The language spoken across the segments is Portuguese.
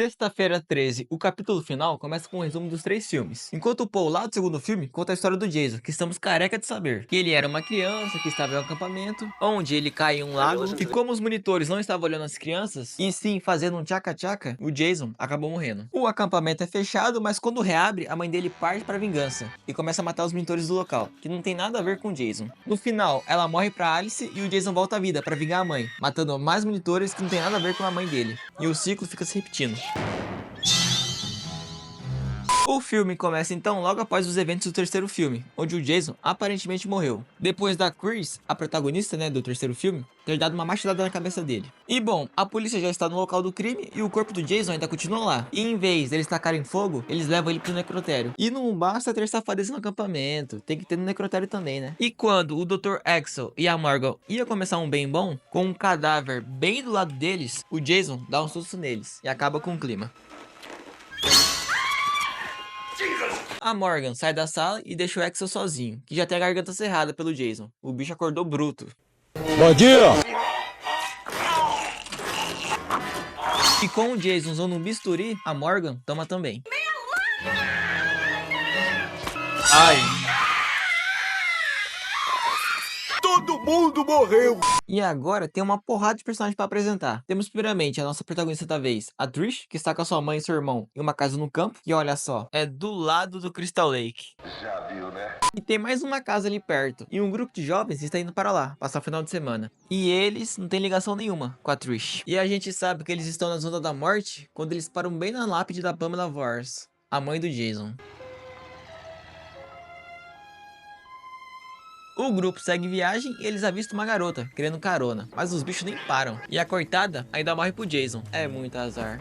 Sexta-feira 13, o capítulo final começa com um resumo dos 3 filmes. Enquanto o Paul, lá do segundo filme, conta a história do Jason, que estamos careca de saber. Que ele era uma criança que estava em um acampamento, onde ele cai em um lago, e como os monitores não estavam olhando as crianças, e sim fazendo um tchaca-tchaca, o Jason acabou morrendo. O acampamento é fechado, mas quando reabre, a mãe dele parte para vingança, e começa a matar os monitores do local, que não tem nada a ver com o Jason. No final, ela morre pra Alice e o Jason volta à vida para vingar a mãe, matando mais monitores que não tem nada a ver com a mãe dele. E o ciclo fica se repetindo. O filme começa então logo após os eventos do terceiro filme, onde o Jason aparentemente morreu. Depois da Chris, a protagonista do terceiro filme, ter dado uma machadada na cabeça dele. E bom, a polícia já está no local do crime e o corpo do Jason ainda continua lá. E em vez deles tacarem fogo, eles levam ele pro necrotério. E não basta ter safadeza no acampamento, tem que ter no necrotério também, né? E quando o Dr. Axel e a Morgan ia começar um bem bom, com um cadáver bem do lado deles, o Jason dá um susto neles e acaba com o clima. A Morgan sai da sala e deixa o Axel sozinho, que já tem a garganta cerrada pelo Jason. O bicho acordou bruto. Bom dia! E com o Jason usando um bisturi, a Morgan toma também. Ai! Todo mundo morreu! E agora tem uma porrada de personagens para apresentar. Temos primeiramente a nossa protagonista da vez, a Trish, que está com a sua mãe e seu irmão em uma casa no campo. E olha só, é do lado do Crystal Lake. Já viu, né? E tem mais uma casa ali perto. E um grupo de jovens está indo para lá, passar o final de semana. E eles não têm ligação nenhuma com a Trish. E a gente sabe que eles estão na zona da morte quando eles param bem na lápide da Pamela Voorhees, a mãe do Jason. O grupo segue viagem e eles avistam uma garota, querendo carona, mas os bichos nem param. E a coitada ainda morre pro Jason. É muito azar.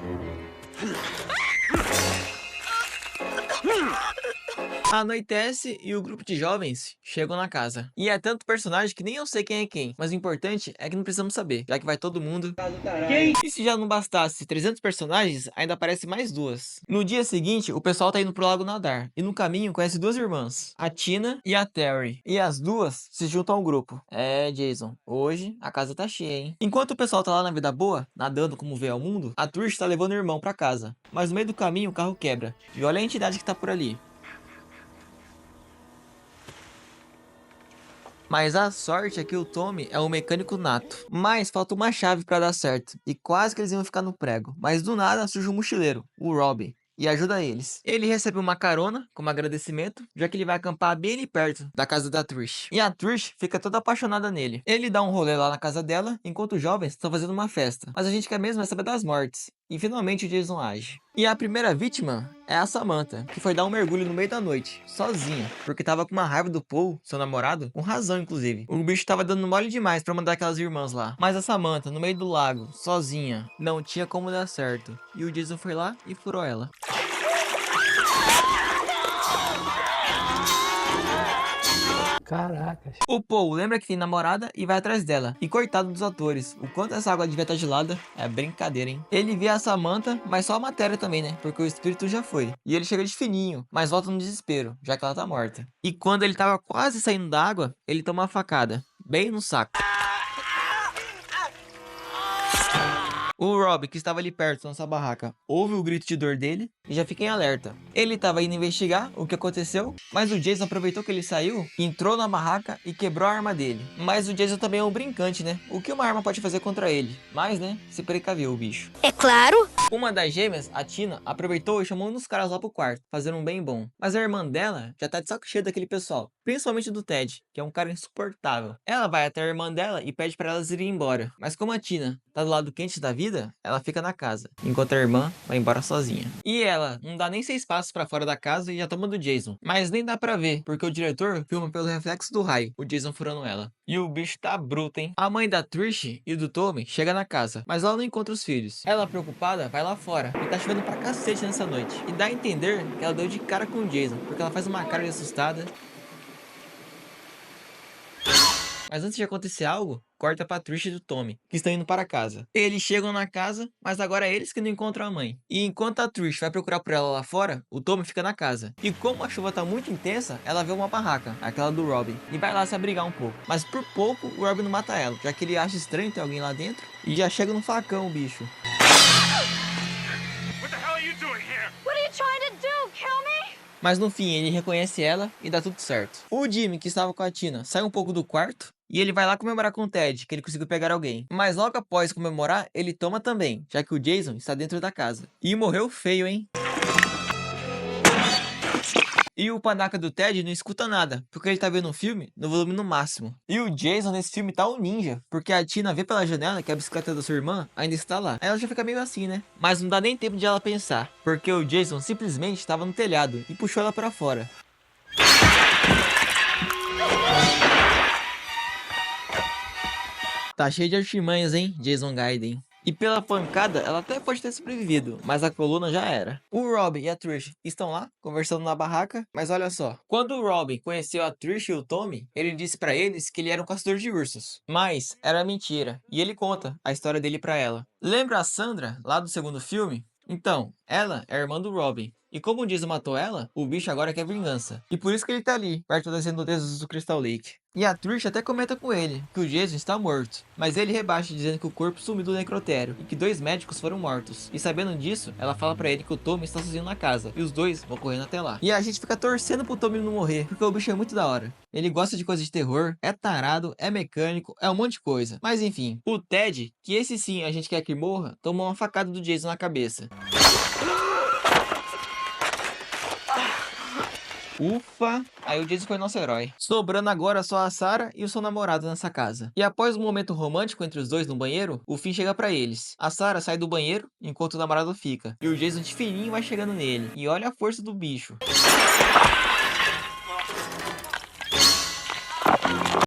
Anoitece e o grupo de jovens chegam na casa. E é tanto personagem que nem eu sei quem é quem. Mas o importante é que não precisamos saber, já que vai todo mundo. E se já não bastasse 300 personagens, ainda aparece mais duas. No dia seguinte, o pessoal tá indo pro lago nadar. E no caminho conhece duas irmãs, a Tina e a Terry. E as duas se juntam ao grupo. É, Jason, hoje a casa tá cheia, hein? Enquanto o pessoal tá lá na vida boa, nadando como vê ao mundo, a Trish tá levando o irmão pra casa. Mas no meio do caminho o carro quebra. E olha a entidade que tá por ali. Mas a sorte é que o Tommy é um mecânico nato. Mas falta uma chave pra dar certo. E quase que eles iam ficar no prego. Mas do nada surge um mochileiro, o Robbie, e ajuda eles. Ele recebe uma carona como agradecimento, já que ele vai acampar bem ali perto da casa da Trish. E a Trish fica toda apaixonada nele. Ele dá um rolê lá na casa dela, enquanto os jovens estão fazendo uma festa. Mas a gente quer mesmo é saber das mortes. E finalmente o Jason age. E a primeira vítima é a Samantha, que foi dar um mergulho no meio da noite, sozinha, porque tava com uma raiva do Paul, seu namorado, com razão inclusive. O bicho tava dando mole demais pra mandar aquelas irmãs lá. Mas a Samantha, no meio do lago, sozinha, não tinha como dar certo. E o Jason foi lá e furou ela. Caracas. O Paul lembra que tem namorada e vai atrás dela. E coitado dos atores, o quanto essa água devia estar gelada é brincadeira, hein? Ele vê a Samantha, mas só a matéria também, né? Porque o espírito já foi. E ele chega de fininho, mas volta no desespero, já que ela tá morta. E quando ele tava quase saindo da água, ele toma uma facada, bem no saco. O Rob, que estava ali perto da nossa barraca, ouve o grito de dor dele e já fica em alerta. Ele estava indo investigar o que aconteceu, mas o Jason aproveitou que ele saiu, entrou na barraca e quebrou a arma dele. Mas o Jason também é um brincante, né? O que uma arma pode fazer contra ele? Mas, né, se precaveu o bicho. É claro! Uma das gêmeas, a Tina, aproveitou e chamou um dos caras lá pro quarto, fazendo um bem bom. Mas a irmã dela já tá de saco cheio daquele pessoal, principalmente do Ted, que é um cara insuportável. Ela vai até a irmã dela e pede pra elas irem embora. Mas como a Tina tá do lado quente da vida, ela fica na casa, enquanto a irmã vai embora sozinha. E ela não dá nem 6 passos pra fora da casa e já toma do Jason. Mas nem dá pra ver, porque o diretor filma pelo reflexo do raio, o Jason furando ela. E o bicho tá bruto, hein? A mãe da Trish e do Tommy chega na casa, mas ela não encontra os filhos. Ela, preocupada, vai lá fora. E tá chovendo pra cacete nessa noite. E dá a entender que ela deu de cara com o Jason, porque ela faz uma cara de assustada. Mas antes de acontecer algo, corta pra Trish e do Tommy, que estão indo para casa. Eles chegam na casa, mas agora é eles que não encontram a mãe. E enquanto a Trish vai procurar por ela lá fora, o Tommy fica na casa. E como a chuva tá muito intensa, ela vê uma barraca, aquela do Robin, e vai lá se abrigar um pouco. Mas por pouco, o Robin não mata ela, já que ele acha estranho ter alguém lá dentro, e já chega no facão o bicho. Mas no fim ele reconhece ela e dá tudo certo. O Jimmy, que estava com a Tina, sai um pouco do quarto e ele vai lá comemorar com o Ted, que ele conseguiu pegar alguém. Mas logo após comemorar, ele toma também, já que o Jason está dentro da casa. E morreu feio, hein? E o panaca do Ted não escuta nada, porque ele tá vendo um filme no volume no máximo. E o Jason nesse filme tá um ninja, porque a Tina vê pela janela que a bicicleta da sua irmã ainda está lá. Aí ela já fica meio assim, né? Mas não dá nem tempo de ela pensar, porque o Jason simplesmente estava no telhado e puxou ela pra fora. Tá cheio de artimanhas, hein, Jason Gaiden. E pela pancada, ela até pode ter sobrevivido, mas a coluna já era. O Robin e a Trish estão lá, conversando na barraca, mas olha só. Quando o Robin conheceu a Trish e o Tommy, ele disse pra eles que ele era um caçador de ursos. Mas era mentira, e ele conta a história dele pra ela. Lembra a Sandra, lá do segundo filme? Então, ela é a irmã do Robin. E como o Jason matou ela, o bicho agora quer vingança. E por isso que ele tá ali, perto das redondezas do Crystal Lake. E a Trish até comenta com ele que o Jason está morto, mas ele rebaixa dizendo que o corpo sumiu do necrotério e que 2 médicos foram mortos. E sabendo disso, ela fala pra ele que o Tommy está sozinho na casa e os dois vão correndo até lá. E a gente fica torcendo pro Tommy não morrer, porque o bicho é muito da hora. Ele gosta de coisa de terror, é tarado, é mecânico, é um monte de coisa. Mas enfim, o Ted, que esse sim a gente quer que morra, tomou uma facada do Jason na cabeça. Ufa, aí o Jason foi nosso herói. Sobrando agora só a Sarah e o seu namorado nessa casa. E após um momento romântico entre os dois no banheiro, o fim chega pra eles. A Sarah sai do banheiro, enquanto o namorado fica. E o Jason de fininho vai chegando nele. E olha a força do bicho.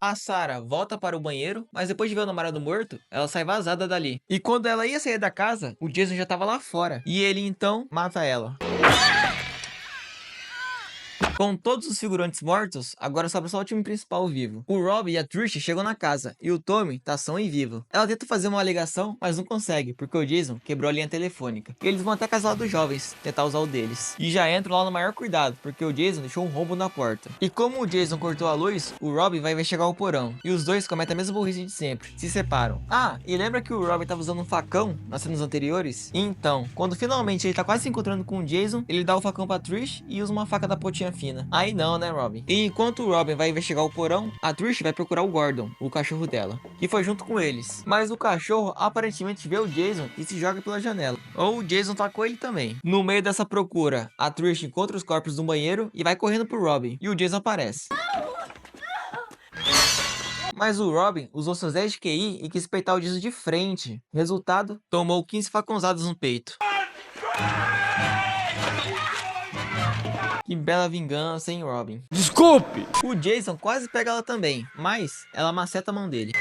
A Sarah volta para o banheiro, mas depois de ver o namorado morto, ela sai vazada dali. E quando ela ia sair da casa, o Jason já tava lá fora. E ele então mata ela. Com todos os figurantes mortos, agora sobra só o time principal vivo. O Rob e a Trish chegam na casa, e o Tommy tá são e vivo. Ela tenta fazer uma alegação, mas não consegue, porque o Jason quebrou a linha telefônica. E eles vão até a casa lá dos jovens, tentar usar o deles. E já entram lá no maior cuidado, porque o Jason deixou um rombo na porta. E como o Jason cortou a luz, o Rob vai investigar o porão. E os dois cometem a mesma burrice de sempre, se separam. Ah, e lembra que o Rob tava usando um facão nas cenas anteriores? Então, quando finalmente ele tá quase se encontrando com o Jason, ele dá o facão pra Trish e usa uma faca da pontinha fina. Aí não, né, Robin? E enquanto o Robin vai investigar o porão, a Trish vai procurar o Gordon, o cachorro dela, que foi junto com eles. Mas o cachorro aparentemente vê o Jason e se joga pela janela. Ou o Jason tá com ele também. No meio dessa procura, a Trish encontra os corpos no banheiro e vai correndo pro Robin. E o Jason aparece. Mas o Robin usou seus 10 de QI e quis peitar o Jason de frente. Resultado, tomou 15 facãozadas no peito. Que bela vingança, hein, Robin? Desculpe! O Jason quase pega ela também, mas ela maceta a mão dele.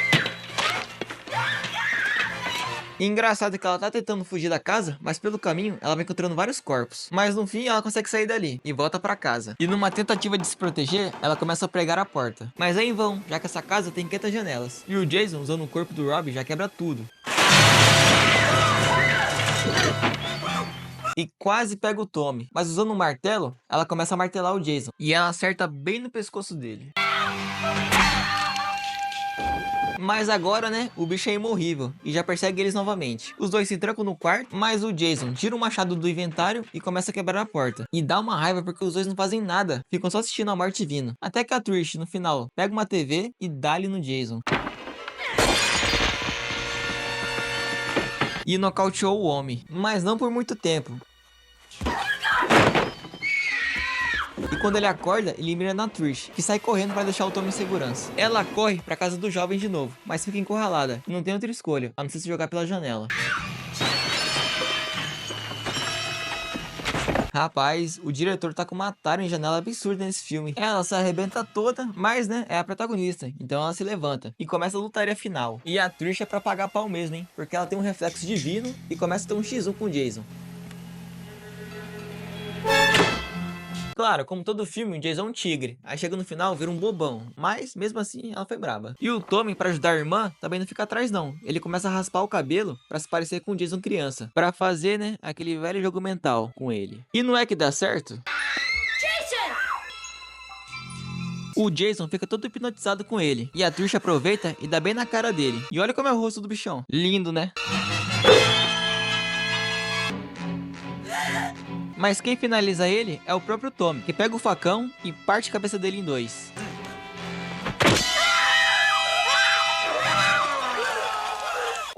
E engraçado que ela tá tentando fugir da casa, mas pelo caminho ela vai encontrando vários corpos. Mas no fim ela consegue sair dali e volta pra casa. E numa tentativa de se proteger, ela começa a pregar a porta. Mas é em vão, já que essa casa tem 500 janelas. E o Jason, usando o corpo do Robin, já quebra tudo. E quase pega o Tommy, mas usando um martelo, ela começa a martelar o Jason. E ela acerta bem no pescoço dele. Mas agora, né, o bicho é imorrível e já persegue eles novamente. Os dois se trancam no quarto, mas o Jason tira o machado do inventário e começa a quebrar a porta. E dá uma raiva porque os dois não fazem nada, ficam só assistindo a morte vindo. Até que a Trish, no final, pega uma TV e dá-lhe no Jason. E nocauteou o homem, mas não por muito tempo. E quando ele acorda, ele mira na Trish, que sai correndo para deixar o Tommy em segurança. Ela corre para casa dos jovens de novo, mas fica encurralada e não tem outra escolha, a não ser se jogar pela janela. Rapaz, o diretor tá com uma tara em janela absurda nesse filme. Ela se arrebenta toda, mas né, é a protagonista, então ela se levanta e começa a lutaria final. E a Trish é pra pagar pau mesmo, hein, porque ela tem um reflexo divino e começa a ter um X1 com o Jason. Claro, como todo filme, o Jason é um tigre. Aí chega no final, vira um bobão. Mas, mesmo assim, ela foi braba. E o Tommy, pra ajudar a irmã, também não fica atrás não. Ele começa a raspar o cabelo pra se parecer com o Jason criança. Pra fazer, né, aquele velho jogo mental com ele. E não é que dá certo? O Jason fica todo hipnotizado com ele. E a Trish aproveita e dá bem na cara dele. E olha como é o rosto do bichão. Lindo, né? Mas quem finaliza ele é o próprio Tommy, que pega o facão e parte a cabeça dele em dois.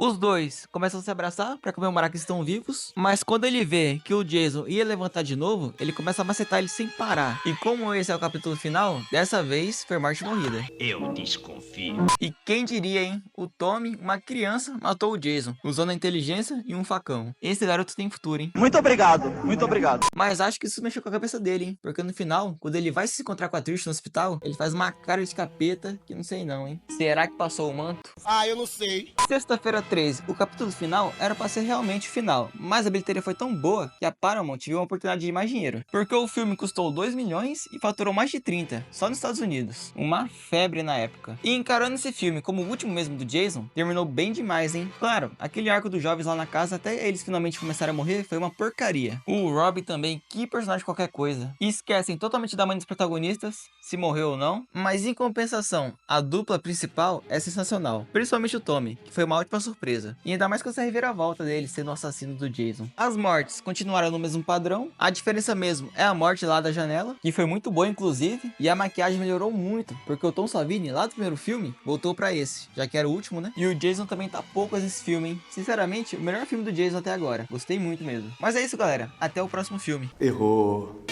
Os dois começam a se abraçar pra comemorar que estão vivos, mas quando ele vê que o Jason ia levantar de novo, ele começa a macetar ele sem parar. E como esse é o capítulo final, dessa vez foi morte morrida. Eu desconfio. E quem diria, hein? O Tommy, uma criança, matou o Jason, usando a inteligência e um facão. Esse garoto tem futuro, hein? Muito obrigado, muito obrigado. Mas acho que isso mexeu com a cabeça dele, hein? Porque no final, quando ele vai se encontrar com a Trish no hospital, ele faz uma cara de capeta que não sei não, hein? Será que passou o manto? Ah, eu não sei. Sexta-feira 13, o capítulo final era pra ser realmente o final, mas a bilheteria foi tão boa que a Paramount viu uma oportunidade de mais dinheiro. Porque o filme custou 2 milhões e faturou mais de 30, só nos Estados Unidos. Uma febre na época. E encarando esse filme como o último mesmo do Jason, terminou bem demais, hein? Claro, aquele arco dos jovens lá na casa até eles finalmente começarem a morrer foi uma porcaria. O Robbie também, que personagem qualquer coisa. E esquecem totalmente da mãe dos protagonistas, se morreu ou não. Mas em compensação, a dupla principal é sensacional. Principalmente o Tommy, que foi uma ótima surpresa. E ainda mais com essa reviravolta dele sendo o assassino do Jason. As mortes continuaram no mesmo padrão. A diferença mesmo é a morte lá da janela, que foi muito boa inclusive. E a maquiagem melhorou muito, porque o Tom Savini lá do primeiro filme voltou pra esse, já que era o último, né? E o Jason também tá pouco nesse filme, hein? Sinceramente, o melhor filme do Jason até agora. Gostei muito mesmo. Mas é isso, galera. Até o próximo filme. Errou.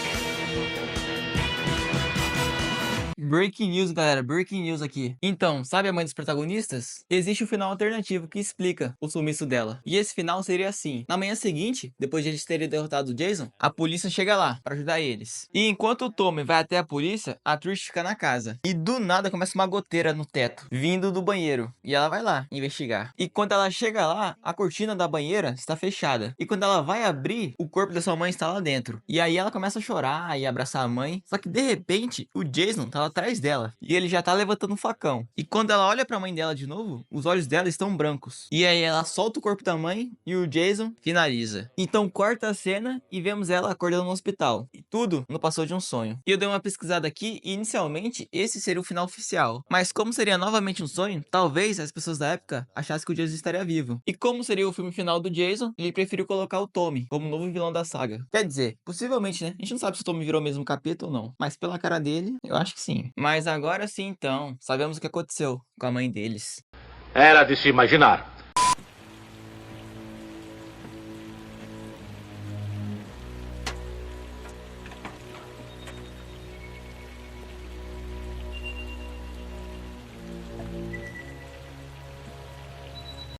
Breaking news, galera, breaking news aqui. Então, sabe a mãe dos protagonistas? Existe um final alternativo que explica o sumiço dela. E esse final seria assim: na manhã seguinte, depois de eles terem derrotado o Jason, a polícia chega lá pra ajudar eles. E enquanto o Tommy vai até a polícia, a Trish fica na casa. E do nada começa uma goteira no teto, vindo do banheiro. E ela vai lá investigar. E quando ela chega lá, a cortina da banheira está fechada. E quando ela vai abrir, o corpo da sua mãe está lá dentro. E aí ela começa a chorar e abraçar a mãe. Só que de repente, o Jason tá lá atrás dela. E ele já tá levantando um facão. E quando ela olha pra mãe dela de novo, os olhos dela estão brancos. E aí ela solta o corpo da mãe e o Jason finaliza. Então corta a cena e vemos ela acordando no hospital. E tudo não passou de um sonho. E eu dei uma pesquisada aqui e inicialmente esse seria o final oficial. Mas como seria novamente um sonho, talvez as pessoas da época achassem que o Jason estaria vivo. E como seria o filme final do Jason, ele preferiu colocar o Tommy como novo vilão da saga. Quer dizer, possivelmente, né? A gente não sabe se o Tommy virou mesmo capeta ou não. Mas pela cara dele, eu acho que sim. Mas agora sim então, sabemos o que aconteceu com a mãe deles. Era de se imaginar.